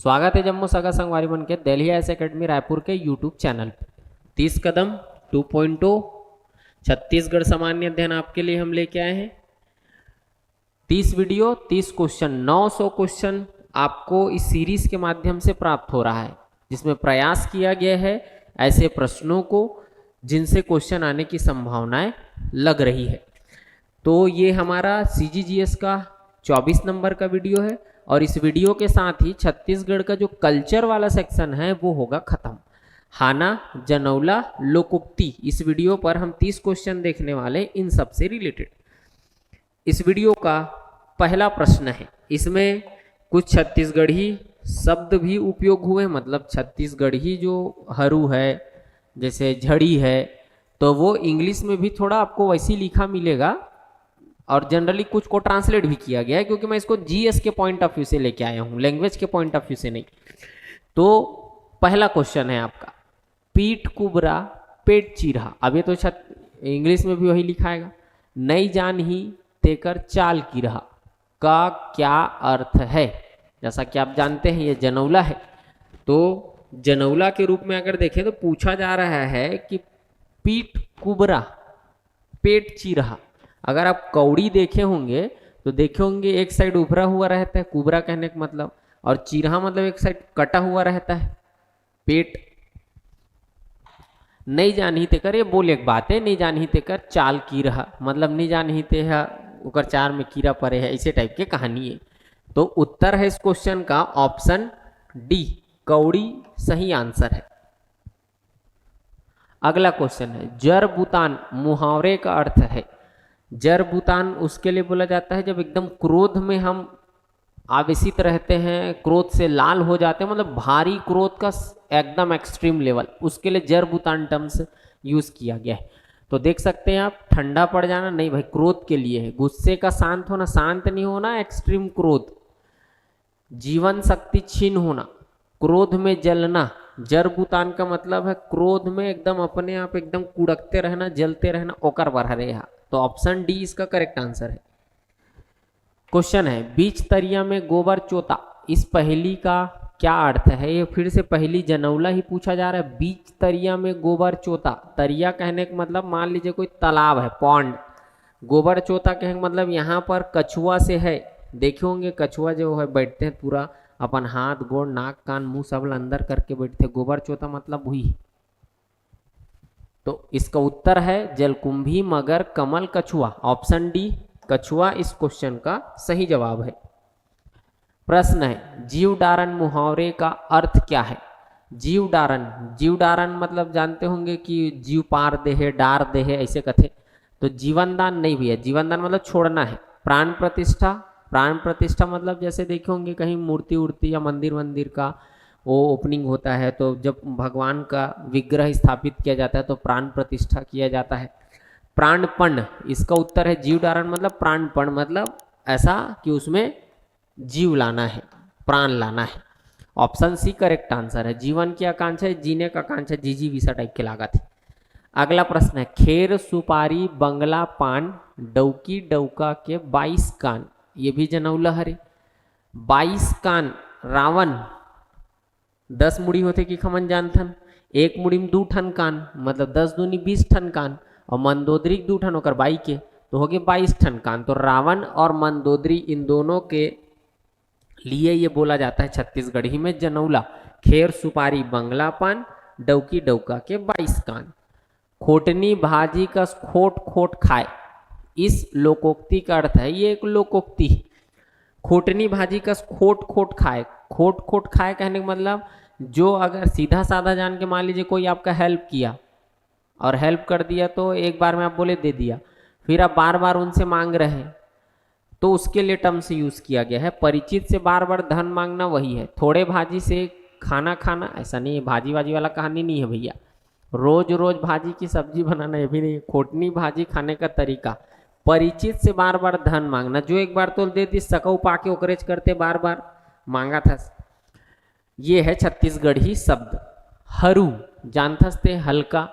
स्वागत है जम्मू सगा संगवारी मन के दिल्ली आईएएस एकेडमी रायपुर के यूट्यूब चैनल पे। 30 कदम 2.0 छत्तीसगढ़ सामान्य अध्ययन आपके लिए हम लेके आए हैं। 30 वीडियो 30 क्वेश्चन 900 क्वेश्चन आपको इस सीरीज के माध्यम से प्राप्त हो रहा है, जिसमें प्रयास किया गया है ऐसे प्रश्नों को जिनसे क्वेश्चन आने की संभावनाएं लग रही है। तो ये हमारा सीजीजीएस का 24 नंबर का वीडियो है और इस वीडियो के साथ ही छत्तीसगढ़ का जो कल्चर वाला सेक्शन है वो होगा खत्म। हाना जनौला लोकोक्ति, इस वीडियो पर हम 30 क्वेश्चन देखने वाले इन सब से रिलेटेड। इस वीडियो का पहला प्रश्न है, इसमें कुछ छत्तीसगढ़ी शब्द भी उपयोग हुए, मतलब छत्तीसगढ़ी जो हरू है जैसे झड़ी है तो वो इंग्लिश में भी थोड़ा आपको वैसी लिखा मिलेगा और जनरली कुछ को ट्रांसलेट भी किया गया है, क्योंकि मैं इसको जीएस के पॉइंट ऑफ व्यू से लेके आया हूँ, लैंग्वेज के पॉइंट ऑफ व्यू से नहीं। तो पहला क्वेश्चन है आपका, पीठ कुबरा पेट चीरहा। अब ये तो इंग्लिश में भी वही लिखाएगा। नई जान ही तेकर चाल की रहा का क्या अर्थ है? जैसा कि आप जानते हैं ये जनौला है, तो जनौला के रूप में अगर देखें तो पूछा जा रहा है कि पीठ कुबरा पेट चीरहा। अगर आप कौड़ी देखे होंगे तो देखे होंगे एक साइड उभरा हुआ रहता है, कुबरा कहने का मतलब, और चीरहा मतलब एक साइड कटा हुआ रहता है पेट। नहीं जानी तेकर, ये बोल एक बात है, नहीं जानी तेकर चाल की रहा, मतलब नहीं जानी ते उकर चार में कीड़ा पड़े है, ऐसे टाइप के कहानी है। तो उत्तर है इस क्वेश्चन का ऑप्शन डी, कौड़ी सही आंसर है। अगला क्वेश्चन है, जर बुतान मुहावरे का अर्थ है। जर बुतान उसके लिए बोला जाता है जब एकदम क्रोध में हम आवेशित रहते हैं, क्रोध से लाल हो जाते हैं, मतलब भारी क्रोध का एकदम एक्सट्रीम लेवल, उसके लिए जर बुतान टर्म्स यूज किया गया है। तो देख सकते हैं आप, ठंडा पड़ जाना नहीं भाई, क्रोध के लिए है। गुस्से का शांत होना, शांत नहीं होना, एक्सट्रीम क्रोध। जीवन शक्ति छीन होना, क्रोध में जलना। जर बुतान का मतलब है क्रोध में एकदम अपने आप एकदम कुड़कते रहना, जलते रहना, ओकर बढ़ा रहे। तो ऑप्शन डी इसका करेक्ट आंसर है। क्वेश्चन है, बीच तरिया में गोबर चोता, इस पहेली का क्या अर्थ है? ये फिर से पहेली जनौला ही पूछा जा रहा है। बीच तरिया में गोबर चोता, तरिया कहने का मतलब मान लीजिए कोई तालाब है, पॉन्ड। गोबर चोता कहने का मतलब यहाँ पर कछुआ से है, देखे होंगे कछुआ जो है बैठते हैं पूरा अपन हाथ गोड़ नाक कान मुंह सब अंदर करके बैठते, गोबर चोता मतलब वही। तो इसका उत्तर है जलकुंभी मगर कमल कछुआ, ऑप्शन डी कछुआ इस क्वेश्चन का सही जवाब है। प्रश्न है, जीवडारण मुहावरे का अर्थ क्या है? जीवडारण, जीवडारण मतलब जानते होंगे कि जीव पार दे है, डार दे है, ऐसे कथे। तो जीवनदान नहीं भैया, जीवनदान मतलब छोड़ना है। प्राण प्रतिष्ठा, प्राण प्रतिष्ठा मतलब जैसे देखे होंगे कहीं मूर्ति उर्ति या मंदिर वंदिर का वो ओपनिंग होता है, तो जब भगवान का विग्रह स्थापित किया जाता है तो प्राण प्रतिष्ठा किया जाता है। प्राणपण, इसका उत्तर है जीवधारण मतलब प्राणपण मतलब ऐसा कि उसमें जीव लाना है, प्राण लाना है। ऑप्शन सी करेक्ट आंसर है। जीवन की आकांक्षा है, जीने का आकांक्षा, जीजी वीसा टाइप के लागत है। अगला प्रश्न है, खेर सुपारी बंगला पान डौकी डौका के 22 कान, ये भी जनौला हरे। 22 कान, रावण 10 मुड़ी होते कि खमन जानथन, एक मुड़ी में 2 ठन कान, मतलब 10 दूनी 20 ठन कान, और मंदोदरी 2 ठन होकर 22 के, तो हो गए 22 ठन कान। तो रावण और मंदोदरी इन दोनों के लिए ये बोला जाता है छत्तीसगढ़ी में जनौला। खेर सुपारी बंगला पान डौकी डौका के 22 कान। खोटनी भाजी का खोट खोट खाए, इस लोकोक्ति का अर्थ है, ये एक लोकोक्ति। खोटनी भाजी का खोट खोट खाए, खोट खोट खाए कहने का मतलब जो अगर सीधा साधा जान के मान लीजिए कोई आपका हेल्प किया और हेल्प कर दिया तो एक बार में आप बोले दे दिया, फिर आप बार बार उनसे मांग रहे हैं, तो उसके लिए टर्म से यूज किया गया है। परिचित से बार बार धन मांगना वही है। थोड़े भाजी से खाना खाना, ऐसा नहीं है, भाजी वाजी वाला कहानी नहीं है भैया। रोज रोज भाजी की सब्जी बनाना ये भी नहीं है। खोटनी भाजी खाने का तरीका, परिचित से बार बार धन मांगना, जो एक बार तो दे दी सकऊ पाके ओकरेज करते बार बार मांगा था, ये है छत्तीसगढ़ी शब्द। हरू जानथस्ते हल्का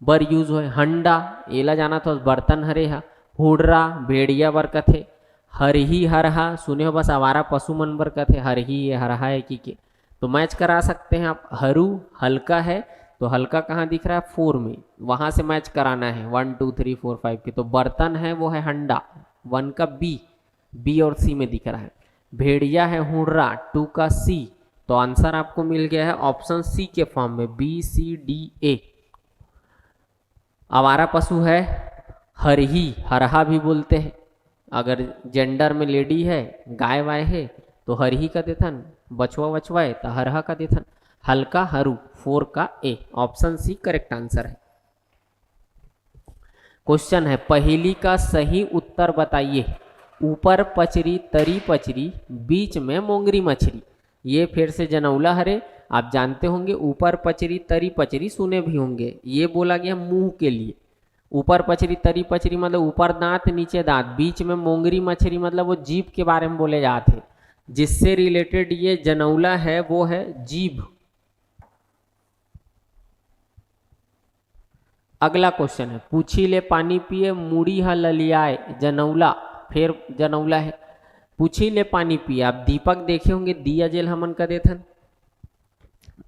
बर यूज हो, हंडा एला जाना तो बर्तन हरे हा, हुडरा भेड़िया बर कथे, हरही हरहा सुने हो, बस आवारा पशु मनबर का थे, हरही ये हरहा है की के, तो मैच करा सकते हैं आप। हरू हल्का है, तो हल्का कहाँ दिख रहा है 4 में, वहां से मैच कराना है 1 2 3 4 5 के। तो बर्तन है वो है हंडा, 1 का बी और सी में दिख रहा है। भेड़िया है हुर्रा, 2 का सी। तो आंसर आपको मिल गया है ऑप्शन सी के फॉर्म में, बी सी डी ए। आवारा पशु है हरही, हरहा भी बोलते हैं, अगर जेंडर में लेडी है गाय वाय है तो हरही का देथन, बछवा वछवा है तो हरहा का देथन। हल्का हरू, 4 का ए, ऑप्शन सी करेक्ट आंसर है। क्वेश्चन है पहेली का सही उत्तर बताइए। ऊपर पचरी तरी पचरी, बीच में मोंगरी मछली। ये फिर से जनौला हरे, आप जानते होंगे ऊपर पचरी तरी पचरी सुने भी होंगे। ये बोला गया मुंह के लिए, ऊपर पचरी तरी पचरी मतलब ऊपर दांत नीचे दांत, बीच में मोंगरी मछली मतलब वो जीभ के बारे में बोले जाते। जिससे रिलेटेड ये जनौला है वो है जीभ। अगला क्वेश्चन है पूछी ले पानी पिए मूड़ी ह ललियाए, जनौला, फिर जनौला है। पूछी ले पानी पिए, आप दीपक देखे होंगे, दिया जेल हमन का देथन।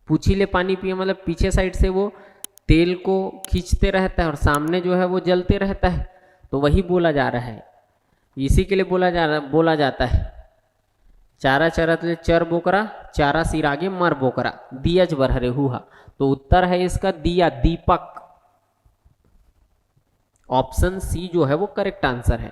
पूछी ले पानी पिए मतलब पीछे साइड से वो तेल को खींचते रहता है और सामने जो है वो जलते रहता है, तो वही बोला जा रहा है। इसी के लिए बोला जाता है चारा चरत ले चर बोकरा, चारा सिर आगे मर बोकरा, दिया जबर हरे हुआ। तो उत्तर है इसका दिया, दीपक। ऑप्शन सी जो है वो करेक्ट आंसर है।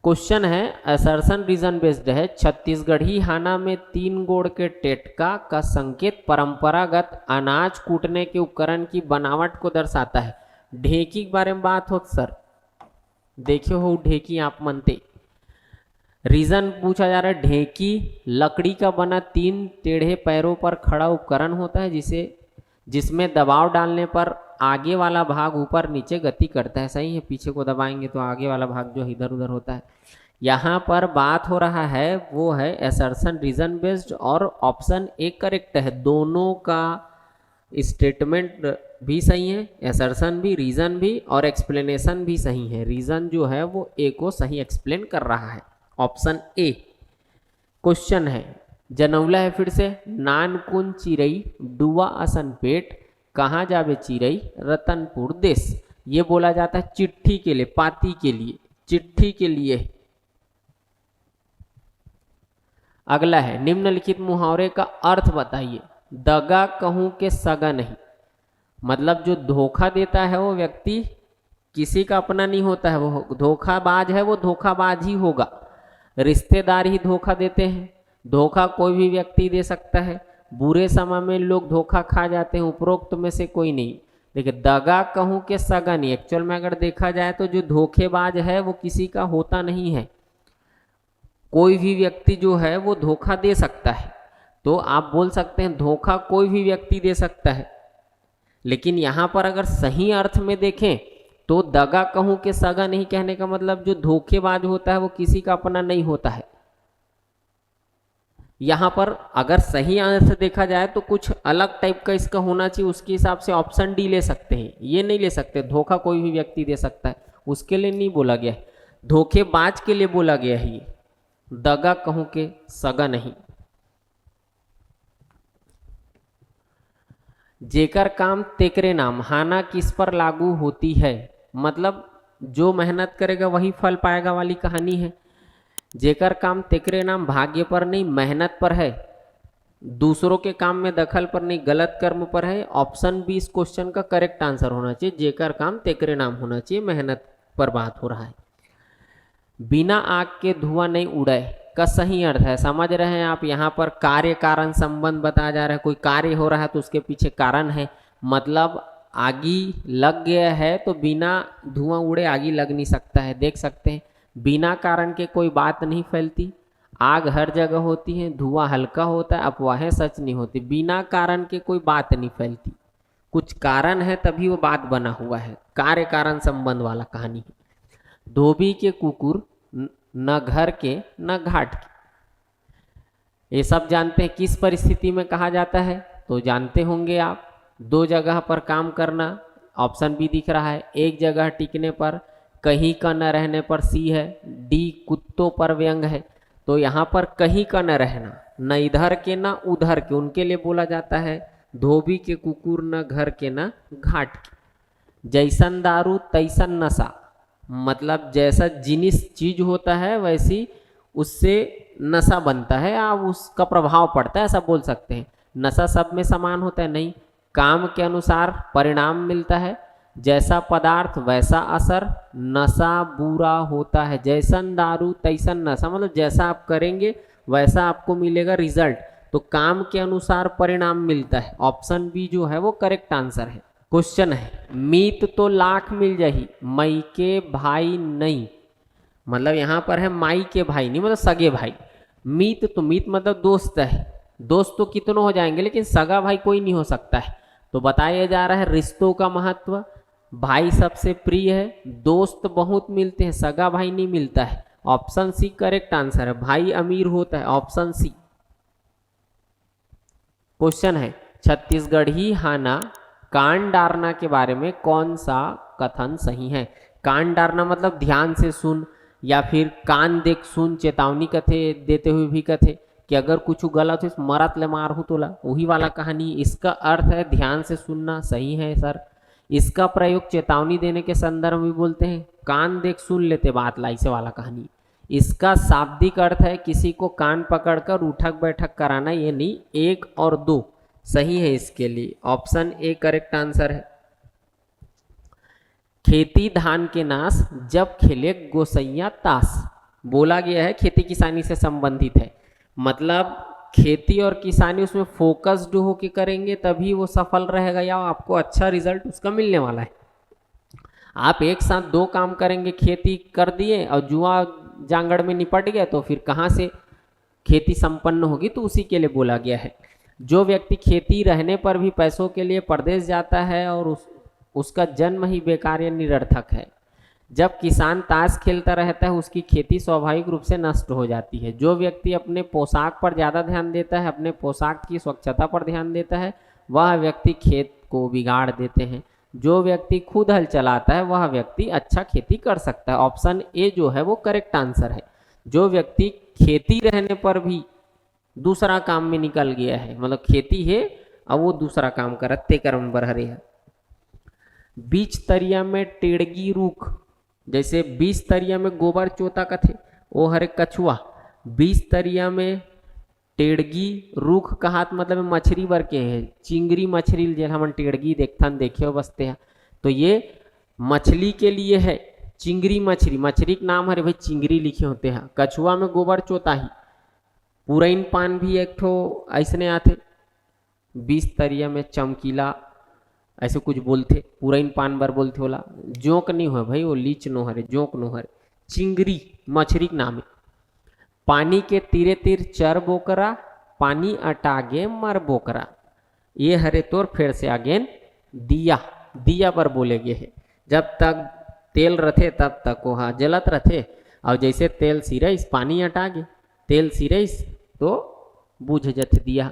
क्वेश्चन है असर्शन रीजन बेस्ड है। छत्तीसगढ़ी हाना में 3 गोड़ के टेटका का संकेत परंपरागत अनाज कूटने के उपकरण की बनावट को दर्शाता है। ढेकी के बारे में बात हो सर, देखियो हो ढेकी आप मनते। रीजन पूछा जा रहा है, ढेकी लकड़ी का बना 3 टेढ़े पैरों पर खड़ा उपकरण होता है जिसमें दबाव डालने पर आगे वाला भाग ऊपर नीचे गति करता है। सही है, पीछे को दबाएंगे तो आगे वाला भाग जो इधर उधर होता है। यहाँ पर बात हो रहा है वो है असर्शन रीजन बेस्ड, और ऑप्शन ए करेक्ट है। दोनों का स्टेटमेंट भी सही है, असर्शन भी, रीजन भी और एक्सप्लेनेशन भी सही है। रीजन जो है वो ए को सही एक्सप्लेन कर रहा है, ऑप्शन ए। क्वेश्चन है जनौला है फिर से, नानकुन चिरई डुआ असन पेट, कहाँ जावे चिरई रतनपुर देश। ये बोला जाता है चिट्ठी के लिए, पाती के लिए, चिट्ठी के लिए। अगला है निम्नलिखित मुहावरे का अर्थ बताइए। दगा कहूं के सगा नहीं, मतलब जो धोखा देता है वो व्यक्ति किसी का अपना नहीं होता है, वो धोखाबाज है, वो धोखाबाज ही होगा। रिश्तेदार ही धोखा देते हैं, धोखा कोई भी व्यक्ति दे सकता है। बुरे समय में लोग धोखा खा जाते हैं, उपरोक्त में से कोई नहीं। देखिए दगा कहूं के सगा नहीं, एक्चुअल में अगर देखा जाए तो जो धोखेबाज है वो किसी का होता नहीं है। कोई भी व्यक्ति जो है वो धोखा दे सकता है, तो आप बोल सकते हैं धोखा कोई भी व्यक्ति दे सकता है। लेकिन यहाँ पर अगर सही अर्थ में देखें तो दगा कहूं के सगा नहीं कहने का मतलब जो धोखेबाज होता है वो किसी का अपना नहीं होता है। यहाँ पर अगर सही आंसर देखा जाए तो कुछ अलग टाइप का इसका होना चाहिए, उसके हिसाब से ऑप्शन डी ले सकते हैं। ये नहीं ले सकते धोखा कोई भी व्यक्ति दे सकता है, उसके लिए नहीं बोला गया है, धोखेबाज के लिए बोला गया है। ये दगा कहूं के सगा नहीं। जेकर काम तेकरे नाम, हाना किस पर लागू होती है, मतलब जो मेहनत करेगा वही फल पाएगा वाली कहानी है। जेकर काम तेकरे नाम भाग्य पर नहीं मेहनत पर है, दूसरों के काम में दखल पर नहीं गलत कर्म पर है। ऑप्शन बी इस क्वेश्चन का करेक्ट आंसर होना चाहिए, जेकर काम तेकरे नाम होना चाहिए, मेहनत पर बात हो रहा है। बिना आग के धुआं नहीं उड़े का सही अर्थ है, समझ रहे हैं आप। यहाँ पर कार्य कारण संबंध बताया जा रहा है, कोई कार्य हो रहा है तो उसके पीछे कारण है, मतलब आगी लग गया है तो बिना धुआं उड़े आगी लग नहीं सकता है। देख सकते हैं बिना कारण के कोई बात नहीं फैलती, आग हर जगह होती है, धुआं हल्का होता है, अफवाहें सच नहीं होती। बिना कारण के कोई बात नहीं फैलती, कुछ कारण है तभी वो बात बना हुआ है, कार्य कारण संबंध वाला कहानी है। धोबी के कुकुर न घर के न घाट के, ये सब जानते हैं किस परिस्थिति में कहा जाता है, तो जानते होंगे आप। 2 जगह पर काम करना, ऑप्शन बी दिख रहा है, एक जगह टिकने पर कहीं का न रहने पर सी है, डी कुत्तों पर व्यंग है। तो यहाँ पर कहीं का न रहना, न इधर के न उधर के, उनके लिए बोला जाता है धोबी के कुकुर न घर के न घाट के। जैसन दारू तैसन नशा, मतलब जैसा जिनिस चीज होता है वैसी उससे नशा बनता है या उसका प्रभाव पड़ता है, ऐसा बोल सकते हैं। नशा सब में समान होता है नहीं, काम के अनुसार परिणाम मिलता है, जैसा पदार्थ वैसा असर, नशा बुरा होता है। जैसन दारू तैसन नशा, मतलब जैसा आप करेंगे वैसा आपको मिलेगा रिजल्ट। तो काम के अनुसार परिणाम मिलता है। ऑप्शन बी जो है वो करेक्ट आंसर है। क्वेश्चन है, मीत तो लाख मिल जाही मई के भाई नहीं, मतलब यहाँ पर है माई के भाई नहीं, मतलब सगे भाई। मीत तो मीत मतलब दोस्त है, दोस्त तो कितनों हो जाएंगे लेकिन सगा भाई कोई नहीं हो सकता है। तो बताया जा रहा है रिश्तों का महत्व, भाई सबसे प्रिय है, दोस्त बहुत मिलते हैं, सगा भाई नहीं मिलता है। ऑप्शन सी करेक्ट आंसर है, भाई अमीर होता है, ऑप्शन सी। क्वेश्चन है, छत्तीसगढ़ी हाना कान डारना के बारे में कौन सा कथन सही है। कान डारना मतलब ध्यान से सुन, या फिर कान देख सुन, चेतावनी कथे देते हुए भी कथे कि अगर कुछ गलत हो मरत ले मार हो तोला, वही वाला कहानी। इसका अर्थ है ध्यान से सुनना, सही है सर। इसका प्रयोग चेतावनी देने के संदर्भ में बोलते हैं, कान देख सुन लेते बात लाई से वाला कहानी। इसका शाब्दिक अर्थ है किसी को कान पकड़कर उठक बैठक कराना, ये नहीं, एक और दो सही है इसके लिए, ऑप्शन ए करेक्ट आंसर है। खेती धान के नाश जब खेले गोसैया ताश, बोला गया है खेती किसानी से संबंधित है, मतलब खेती और किसानी उसमें फोकस्ड होके करेंगे तभी वो सफल रहेगा या आपको अच्छा रिजल्ट उसका मिलने वाला है। आप एक साथ दो काम करेंगे, खेती कर दिए और जुआ जांगड़ में निपट गया तो फिर कहाँ से खेती संपन्न होगी, तो उसी के लिए बोला गया है। जो व्यक्ति खेती रहने पर भी पैसों के लिए परदेश जाता है और उसका जन्म ही बेकार या निरर्थक है। जब किसान ताश खेलता रहता है उसकी खेती स्वाभाविक रूप से नष्ट हो जाती है। जो व्यक्ति अपने पोशाक पर ज़्यादा ध्यान देता है, अपने पोशाक की स्वच्छता पर ध्यान देता है, वह व्यक्ति खेत को बिगाड़ देते हैं। जो व्यक्ति खुद हल चलाता है वह व्यक्ति अच्छा खेती कर सकता है। ऑप्शन ए जो है वो करेक्ट आंसर है। जो व्यक्ति खेती रहने पर भी दूसरा काम में निकल गया है, मतलब खेती है और वो दूसरा काम करते कर्म बरहरे है। बीच तरिया में टेड़गी रूख, जैसे बीच तरिया में गोबर चोता कथे ओ हरे कछुआ, बीच तरिया में टेड़गी रूख कहात मतलब मछली बर के है, चिंगरी मछली जे हम टेड़गी देखथन देखे हो बसते हैं, तो ये मछली के लिए है। चिंगरी मछली, मछली का नाम हरे भाई चिंगरी लिखे होते हैं। कछुआ में गोबर चोता ही, पुरैन पान भी एक ठो ऐसने आते, बीच तरिया में चमकीला ऐसे कुछ बोलते, पुरैन पान बर बोलते होला। जोंक नहीं हो भाई, वो लीच नो हरे, जोंक नो हरे, चिंगरी मछली के नाम है। पानी के तीरे तीर चर बोकरा, पानी अटागे मर बोकरा, ये हरे तोर फिर से आगेन दिया, दिया पर बोले गए है। जब तक तेल रथे तब तक वहाँ जलत रथे, और जैसे तेल सिरइस पानी अटागे, तेल सिरइस तो बुझ जथ दिया।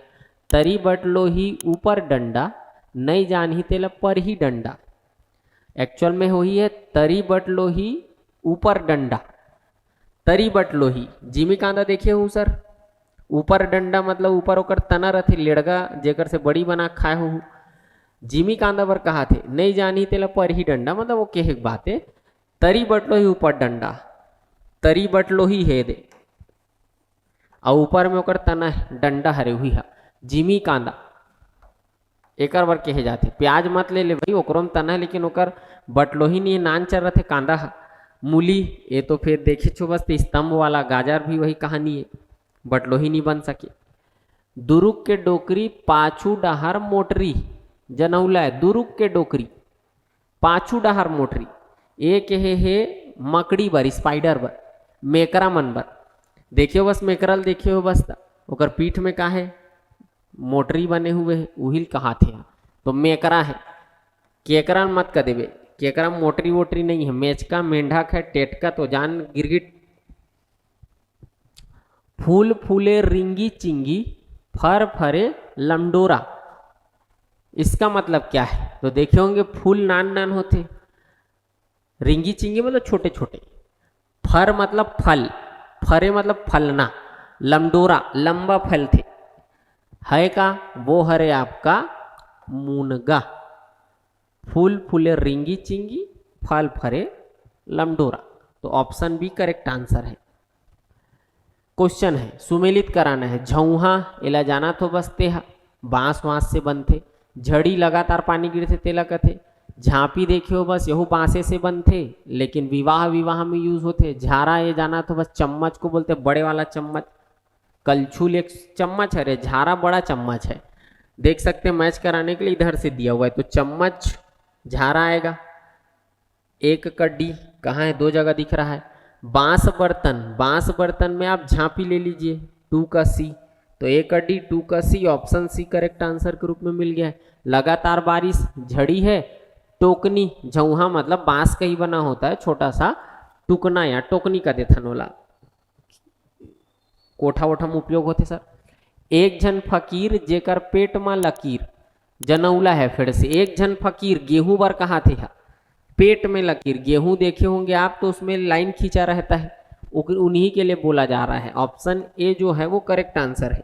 तरी बटलो ही ऊपर डंडा, नहीं जानही तेला पर ही डंडा। एक्चुअल में वही है तरी बटलो ही ऊपर डंडा, तरी बटलो ही। जिमी कांदा देखे हो सर, ऊपर डंडा मतलब ऊपर ओकर तना रथे लेड़गा जेकर से बड़ी बना खाए हो। जिमी कांदा बर कहा थे नहीं जानी तेला पर ही डंडा, मतलब वो कहे बात है तरी बटलो ही ऊपर डंडा, तरी बटलो ही है दे और ऊपर में ओकर तना डंडा हरे हुई है। जिमी कांदा एकर बर कहे जाते। प्याज मत ले भाई, ओकरो में तना है लेकिन ओकर बटलो ही नहीं, नान चल रहे कांदा है। मूली ये तो फिर देखे छो बस स्तंभ वाला, गाजर भी वही कहानी है, बटलो ही नहीं बन सके। दुरुक के डोकरी पाछू डहार मोटरी, जनौला है दुरुक के डोकरी पाछू डहार मोटरी, ये कहे है मकड़ी बर, स्पाइडर बर, मेकरा मन बर। देखियो बस मेकरल देखियो हो बस, ओकर पीठ में का है मोटरी बने हुए है, उहिल कहा थे तो मेकरा है। केकरा मत कर देवे, केकरा मोटरी वोटरी नहीं है, मेचका मेंढक है, टेटका तो जान गिरगिट। फूल फूले रिंगी चिंगी, फर फरे लमडोरा, इसका मतलब क्या है, तो देखे होंगे फूल नान नान होते रिंगी चिंगी मतलब छोटे छोटे, फर मतलब फल, फरे मतलब फलना, लमडोरा लंबा फल थे, है का वो हरे आपका मुनगा, फूल फूले रिंगी चिंगी, फल फरे लमडोरा। तो ऑप्शन बी करेक्ट आंसर है। क्वेश्चन है सुमेलित कराना है। झौहा एला जाना तो बसते हा, बांस वांस से बनते, झड़ी लगातार पानी गिरते तेला कथे, झांपी देखे हो बस यहू बांसे से बनते लेकिन विवाह विवाह में यूज होते, झारा ये जाना तो बस चम्मच को बोलते बड़े वाला चम्मच, कलछुल एक चम्मच है रे, झारा बड़ा चम्मच है, देख सकते हैं मैच कराने के लिए इधर से दिया हुआ है तो चम्मच झारा आएगा। एक कड्डी कहाँ है, दो जगह दिख रहा है। बांस बर्तन, बांस बर्तन में आप झांपी ले लीजिए, 2 का सी, तो एक कड्डी 2 का सी, ऑप्शन सी करेक्ट आंसर के रूप में मिल गया है। लगातार बारिश, झड़ी है, टोकनी, झौहा मतलब बांस का ही बना होता है छोटा सा टुकना या टोकनी का देथनोला, कोठा वोठा में उपयोग होते सर। एक जन फकीर जेकर पेट में लकीर, जनौला है फिर से, एक जन फकीर गेहूं बर कहा थे, पेट में लकीर, गेहूं देखे होंगे आप तो उसमें लाइन खींचा रहता है, उन्हीं के लिए बोला जा रहा है। ऑप्शन ए जो है वो करेक्ट आंसर है।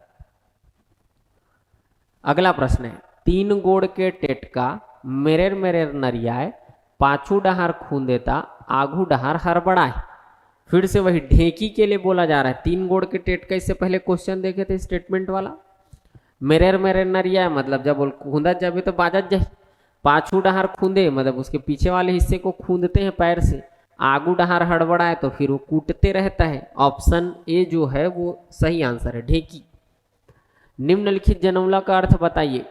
अगला प्रश्न है, 3 गोड़ के टेटका मेरेर मेरेर नरियाए, पाछू डहार खून देता आघू डहार हड़बड़ाए। फिर से वही ढेकी के लिए बोला जा रहा है। 3 गोड़ के टेटका, इससे पहले क्वेश्चन देखे थे स्टेटमेंट वाला। मेरेर मेरेर नरियाए मतलब जब खूंदत जाबे तो बाजत जाए, पाछू डहार खूंदे मतलब उसके पीछे वाले हिस्से को खूंदते हैं पैर से, आगू डहार हड़बड़ाए तो फिर वो कूटते रहता है। ऑप्शन ए जो है वो सही आंसर है, ढेकी। निम्नलिखित जनौला का अर्थ बताइए।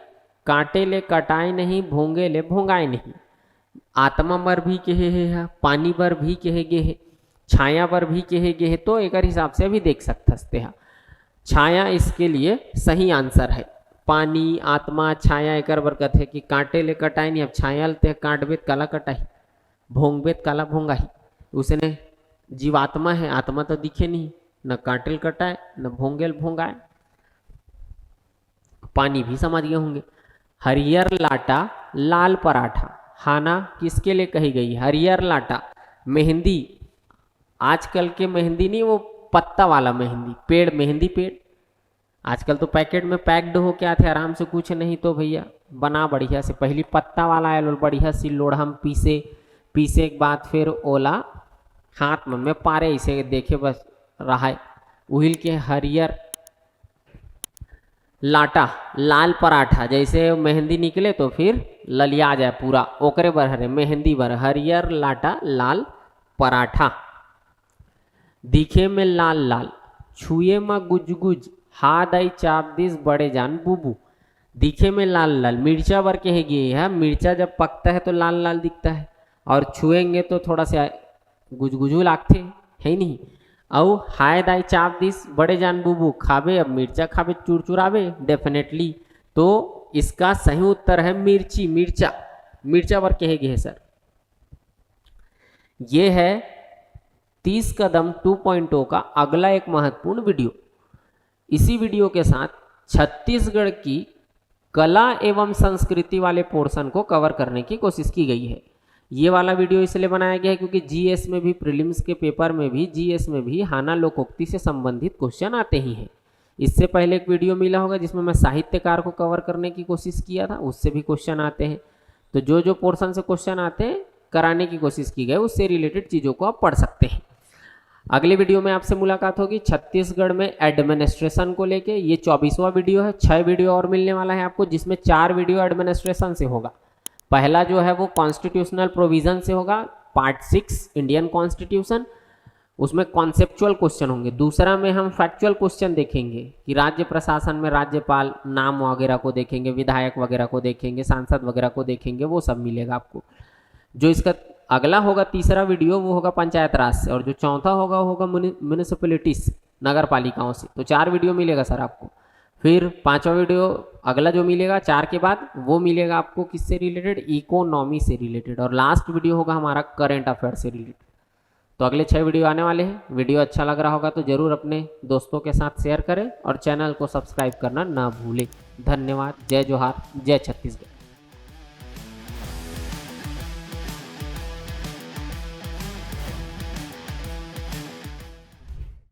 कांटे ले कटाए नहीं, भोंगे ले भोंगाए नहीं, आत्मा बर भी कहे है, पानी बर भी कहे गे है, छाया बर भी कहे गे है, तो एक हिसाब से भी देख सकते हैं। छाया इसके लिए सही आंसर है। पानी, आत्मा, छाया एक बरकत है कि कांटे ले कटाई नहीं, अब छाया लते कांटबेत काला कटाई, भोंगबेत काला भोंगाही। उसने जीवात्मा है, आत्मा तो दिखे नहीं, न कांटेल कटाए न भोंगेल भोंगाए। पानी भी समझ गए होंगे। हरियर लाटा लाल पराठा, हाना किसके लिए कही गई? हरियर लाटा मेहंदी, आजकल के मेहंदी नहीं, वो पत्ता वाला मेहंदी, पेड़ मेहंदी पेड़। आजकल तो पैकेट में पैक्ड हो के आते आराम से, कुछ नहीं तो भैया बना बढ़िया से। पहली पत्ता वाला आयल बढ़िया सी लोढ़ा हम पीसे के बाद फिर ओला हाथ में पारे इसे देखे बस रहा उहिल के हरियर लाटा लाल पराठा, जैसे मेहंदी निकले तो फिर ललिया जाए पूरा, ओकरे बर हरे मेहंदी बर हरियर लाटा लाल पराठा। दिखे में लाल लाल, छुए में गुजगुज, हाथ आई चाप दिस बड़े जान बुबू। दिखे में लाल लाल, मिर्चा बर के है, मिर्चा जब पकता है तो लाल लाल दिखता है, और छुएंगे तो थोड़ा सा गुजगुजू लागते है नहीं। औ हाय दाई चाप दिस बड़े जान बुबू, खाबे अब मिर्चा खाबे चुरचुराबे डेफिनेटली, तो इसका सही उत्तर है मिर्ची, मिर्चा, मिर्चा बर कहेगी है सर। ये है 30 कदम 2.0 का अगला एक महत्वपूर्ण वीडियो। इसी वीडियो के साथ छत्तीसगढ़ की कला एवं संस्कृति वाले पोर्शन को कवर करने की कोशिश की गई है। ये वाला वीडियो इसलिए बनाया गया है क्योंकि जीएस में भी, प्रीलिम्स के पेपर में भी, जीएस में भी हाना लोकोक्ति से संबंधित क्वेश्चन आते ही हैं। इससे पहले एक वीडियो मिला होगा जिसमें मैं साहित्यकार को कवर करने की कोशिश किया था, उससे भी क्वेश्चन आते हैं। तो जो जो पोर्शन से क्वेश्चन आते हैं कराने की कोशिश की गई, उससे रिलेटेड चीज़ों को आप पढ़ सकते हैं। अगले वीडियो में आपसे मुलाकात होगी छत्तीसगढ़ में एडमिनिस्ट्रेशन को लेके। ये 24वां वीडियो है, 6 वीडियो और मिलने वाला है आपको, जिसमें 4 वीडियो एडमिनिस्ट्रेशन से होगा। पहला जो है वो कॉन्स्टिट्यूशनल प्रोविजन से होगा, पार्ट 6 इंडियन कॉन्स्टिट्यूशन, उसमें कॉन्सेप्चुअल क्वेश्चन होंगे। दूसरा में हम फैक्चुअल क्वेश्चन देखेंगे कि राज्य प्रशासन में राज्यपाल नाम वगैरह को देखेंगे, विधायक वगैरह को देखेंगे, सांसद वगैरह को देखेंगे, वो सब मिलेगा आपको। जो इसका अगला होगा तीसरा वीडियो वो होगा पंचायत राज से, और जो चौथा होगा वो होगा म्यूनिसिपैलिटीज, नगर पालिकाओं से। तो 4 वीडियो मिलेगा सर आपको। फिर 5वां वीडियो अगला जो मिलेगा 4 के बाद, वो मिलेगा आपको किससे रिलेटेड? इकोनॉमी से रिलेटेड। और लास्ट वीडियो होगा हमारा करंट अफेयर से रिलेटेड। तो अगले 6 वीडियो आने वाले हैं। वीडियो अच्छा लग रहा होगा तो ज़रूर अपने दोस्तों के साथ शेयर करें और चैनल को सब्सक्राइब करना ना भूलें। धन्यवाद। जय जोहार, जय छत्तीसगढ़।